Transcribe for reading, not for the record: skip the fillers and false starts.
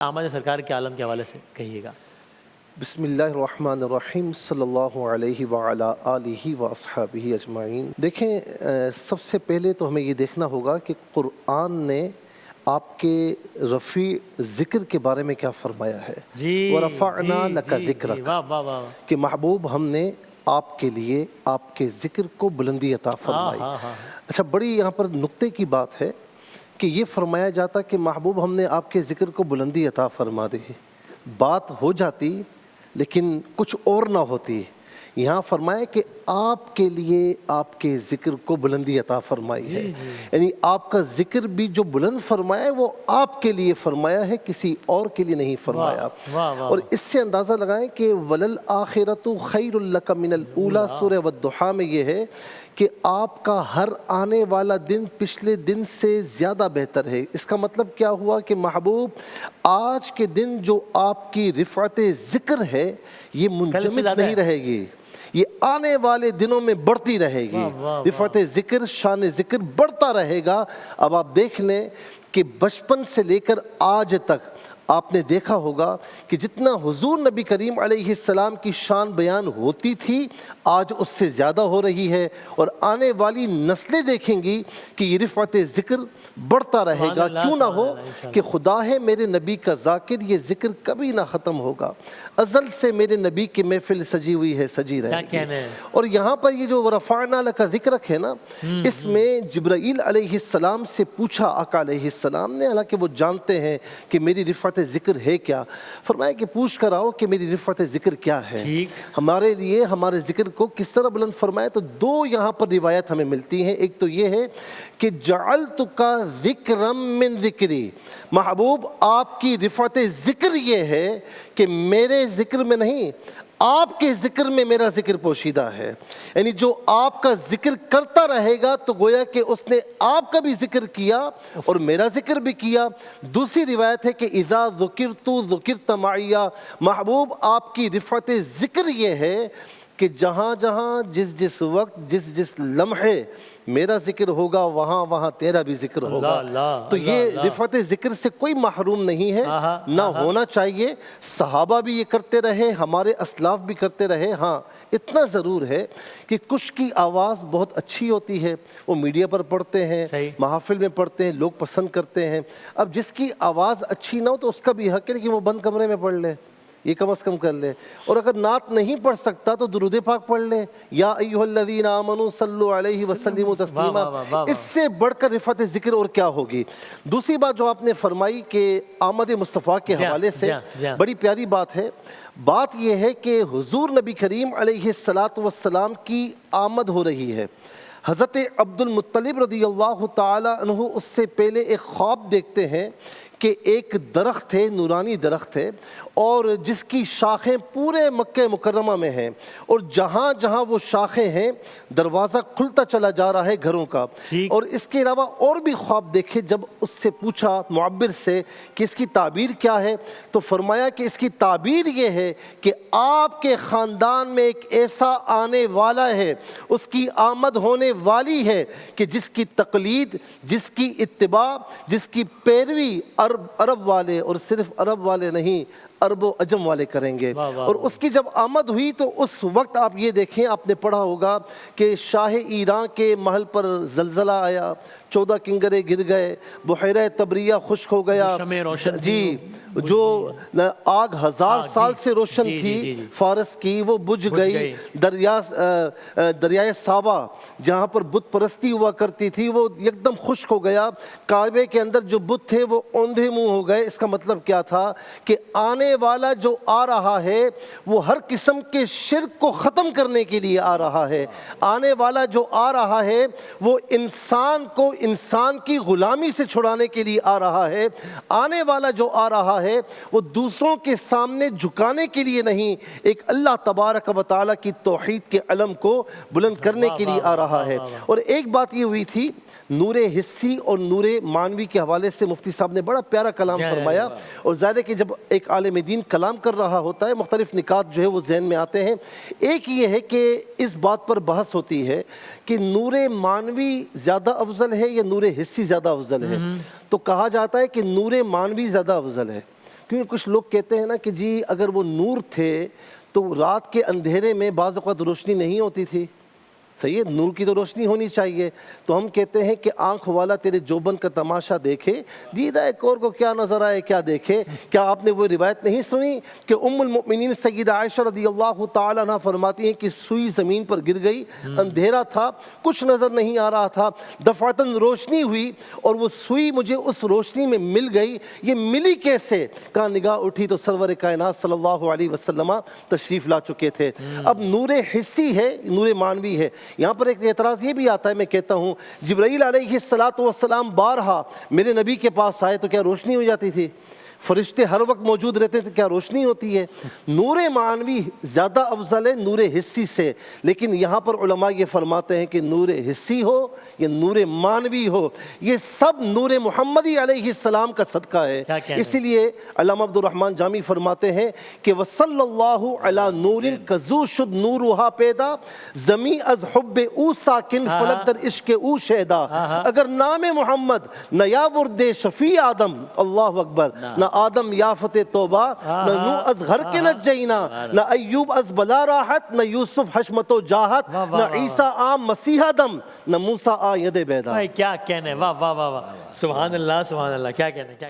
آمد سرکار کے عالم کے حوالے سے کہیے گا۔ بسم اللہ الرحمن الرحیم صلی اللہ علیہ وعلی آلہ و اصحابہ اجمعین۔ دیکھیں، سب سے پہلے تو ہمیں یہ دیکھنا ہوگا کہ قرآن نے آپ کے رفیع ذکر کے بارے میں کیا فرمایا ہے۔ وَرَفَعْنَا لَكَ ذِكْرَكَ، کہ محبوب ہم نے آپ کے لیے آپ کے ذکر کو بلندی عطا فرمائی۔ اچھا، بڑی یہاں پر نقطے کی بات ہے کہ یہ فرمایا جاتا کہ محبوب ہم نے آپ کے ذکر کو بلندی عطا فرما دی، بات ہو جاتی لیکن کچھ اور نہ ہوتی۔ یہاں فرمایا کہ آپ کے لیے آپ کے ذکر کو بلندی عطا فرمائی ہے، یعنی آپ کا ذکر بھی جو بلند فرمایا ہے وہ آپ کے لیے فرمایا ہے، کسی اور کے لیے نہیں فرمایا۔ اور اس سے اندازہ لگائیں کہ وَلَلْآخِرَةُ خَيْرٌ لَكَ مِنَ الْأُولَىٰ سورہ والضحیٰ میں یہ ہے کہ آپ کا ہر آنے والا دن پچھلے دن سے زیادہ بہتر ہے۔ اس کا مطلب کیا ہوا کہ محبوب آج کے دن جو آپ کی رفعت ذکر ہے یہ منجمد نہیں رہے گی، یہ آنے والے دنوں میں بڑھتی رہے گی۔ رفعت ذکر، شان ذکر بڑھتا رہے گا۔ اب آپ دیکھ لیں کہ بچپن سے لے کر آج تک آپ نے دیکھا ہوگا کہ جتنا حضور نبی کریم علیہ السلام کی شان بیان ہوتی تھی آج اس سے زیادہ ہو رہی ہے، اور آنے والی نسلیں دیکھیں گی کہ یہ رفعت ذکر بڑھتا رہے گا۔ کیوں نہ ہو کہ خدا ہے میرے نبی کا ذاکر، یہ ذکر کبھی نہ ختم ہوگا، ازل سے میرے نبی کی محفل سجی ہوئی ہے، سجی رہے گی۔ اور یہاں پر یہ جو ورفعنا لک ذکرک ہے نا، اس میں جبرائیل علیہ السلام سے پوچھا آقا علیہ السلام نے، حالانکہ وہ جانتے ہیں کہ میری رفعت ذکر ہے کیا، فرمایا کہ پوچھ کر آؤ کہ میری رفعت ذکر کیا ہے، ہمارے لیے ہمارے ذکر کو کس طرح بلند فرمایا۔ تو دو یہاں پر روایت ہمیں ملتی ہیں، ایک تو یہ ہے کہ جعلتک ذکرا من ذکری، محبوب آپ کی رفعت ذکر یہ ہے کہ میرے ذکر میں نہیں، آپ کے ذکر میں میرا ذکر پوشیدہ ہے، یعنی جو آپ کا ذکر کرتا رہے گا تو گویا کہ اس نے آپ کا بھی ذکر کیا اور میرا ذکر بھی کیا۔ دوسری روایت ہے کہ اذا ذکرت ذکرت معی، محبوب آپ کی رفعت ذکر یہ ہے کہ جہاں جہاں جس جس وقت جس جس لمحے میرا ذکر ہوگا وہاں وہاں تیرا بھی ذکر ہوگا۔ تو یہ رفعت ذکر سے کوئی محروم نہیں ہے، نہ ہونا چاہیے۔ صحابہ بھی یہ کرتے رہے، ہمارے اسلاف بھی کرتے رہے۔ ہاں اتنا ضرور ہے کہ کچھ کی آواز بہت اچھی ہوتی ہے، وہ میڈیا پر پڑھتے ہیں، محافل میں پڑھتے ہیں، لوگ پسند کرتے ہیں۔ اب جس کی آواز اچھی نہ ہو تو اس کا بھی حق ہے کہ وہ بند کمرے میں پڑھ لے، یہ کم از کم کر لے، اور اگر نعت نہیں پڑھ سکتا تو درود پاک پڑھ لے، یا ایھا الذین آمنوا صلوا علیہ وسلموا تسلیما۔ اس سے بڑھ کر رفعت ذکر اور کیا ہوگی۔ دوسری بات جو آپ نے فرمائی کہ آمد مصطفیٰ کے حوالے سے بڑی پیاری بات ہے۔ بات یہ ہے کہ حضور نبی کریم علیہ السلام کی آمد ہو رہی ہے۔ حضرت عبد المطلب رضی اللہ تعالیٰ عنہ اس سے پہلے ایک خواب دیکھتے ہیں کہ ایک درخت ہے، نورانی درخت ہے، اور جس کی شاخیں پورے مکہ مکرمہ میں ہیں، اور جہاں جہاں وہ شاخیں ہیں دروازہ کھلتا چلا جا رہا ہے گھروں کا۔ اور اس کے علاوہ اور بھی خواب دیکھے، جب اس سے پوچھا معبر سے کہ اس کی تعبیر کیا ہے تو فرمایا کہ اس کی تعبیر یہ ہے کہ آپ کے خاندان میں ایک ایسا آنے والا ہے، اس کی آمد ہونے والی ہے کہ جس کی تقلید، جس کی اتباع، جس کی پیروی عرب والے، اور صرف عرب والے نہیں، عرب و عجم والے کریں گے۔ اور اس کی جب آمد ہوئی تو اس وقت آپ یہ دیکھیں، آپ نے پڑھا ہوگا کہ شاہ ایران کے محل پر زلزلہ آیا، 14 کنگرے گر گئے، بحیرہ تبریہ خشک ہو گیا، جی جو آگ 1000 سال سے روشن تھی فارس کی وہ بجھ گئی، دریائے ساوا جہاں پر بت پرستی ہوا کرتی تھی وہ یکدم خشک ہو گیا، کعبے کے اندر جو بت تھے وہ اوندھے منہ ہو گئے۔ اس کا مطلب کیا تھا کہ آنے والا جو آ رہا ہے وہ ہر قسم کے شرک کو ختم کرنے کے لیے آ رہا ہے، آنے والا جو آ رہا ہے وہ انسان کو انسان کی غلامی سے چھڑانے کے لیے آ رہا ہے، آنے والا جو آ رہا ہے وہ دوسروں کے سامنے جھکانے کے لیے نہیں، ایک اللہ تبارک و تعالیٰ کی توحید کے علم کو بلند کرنے کے لیے آ رہا ہے۔ اور ایک بات یہ ہوئی تھی نور حسی اور نور معنوی کے حوالے سے مفتی صاحب نے بڑا پیارا کلام فرمایا، اور ظاہر ہے کہ جب ایک عالم دین کلام کر رہا ہوتا ہے مختلف نکات جو ہے وہ ذہن میں آتے ہیں۔ ایک یہ ہے کہ اس بات پر بحث ہوتی ہے کہ نور معنوی زیادہ افضل ہے یا نور حسی زیادہ افضل ہے، تو کہا جاتا ہے کہ نور معنوی زیادہ افضل ہے، کیونکہ کچھ لوگ کہتے ہیں نا کہ جی اگر وہ نور تھے تو رات کے اندھیرے میں بعض اوقات روشنی نہیں ہوتی تھی. صحیح ہے، نور کی تو روشنی ہونی چاہیے. تو ہم کہتے ہیں کہ آنکھ والا تیرے جوبن کا تماشا دیکھے، دیدہ ایک اور کو کیا نظر آئے کیا دیکھے. کیا آپ نے وہ روایت نہیں سنی کہ ام المؤمنین سیدہ عائشہ رضی اللہ تعالیٰ عنہ فرماتی ہیں کہ سوئی زمین پر گر گئی، اندھیرا تھا، کچھ نظر نہیں آ رہا تھا، دفعتاً روشنی ہوئی اور وہ سوئی مجھے اس روشنی میں مل گئی. یہ ملی کیسے؟ کہاں نگاہ اٹھی تو سرور کائنات صلی اللہ علیہ وسلم تشریف لا چکے تھے. اب نور حسی ہے، نور معنوی ہے. یہاں پر ایک اعتراض یہ بھی آتا ہے، میں کہتا ہوں جبرائیل علیہ السلام بارہا میرے نبی کے پاس آئے تو کیا روشنی ہو جاتی تھی؟ فرشتے ہر وقت موجود رہتے تھے، کیا روشنی ہوتی ہے؟ نور معنوی زیادہ افضل ہے نور حسی سے. لیکن یہاں پر علماء یہ فرماتے ہیں کہ نور حسی ہو یا نور معنوی ہو، یہ سب نور محمدی علیہ السلام کا صدقہ ہے. اسی لیے علامہ عبد الرحمن جامی فرماتے ہیں کہ وصلی اللہ علی نور کزو شد نورہا پیدا، زمی از حب او ساکن فلک در عشق او شہدا. اگر نام محمد نہ یاورد شفیع آدم، اللہ اکبر، نہ آدم یافت توبہ، نہ نو از گھر کے نجینا، نہ ایوب از بلا راحت، نہ یوسف حشمت و جاہت، نہ عیسیٰ آم مسیح دم، نہ موسیٰ آ ید بیدا. کیا کہنے، واہ واہ واہ واہ، سبحان اللہ سبحان اللہ، کیا کہنے کیا کہنے.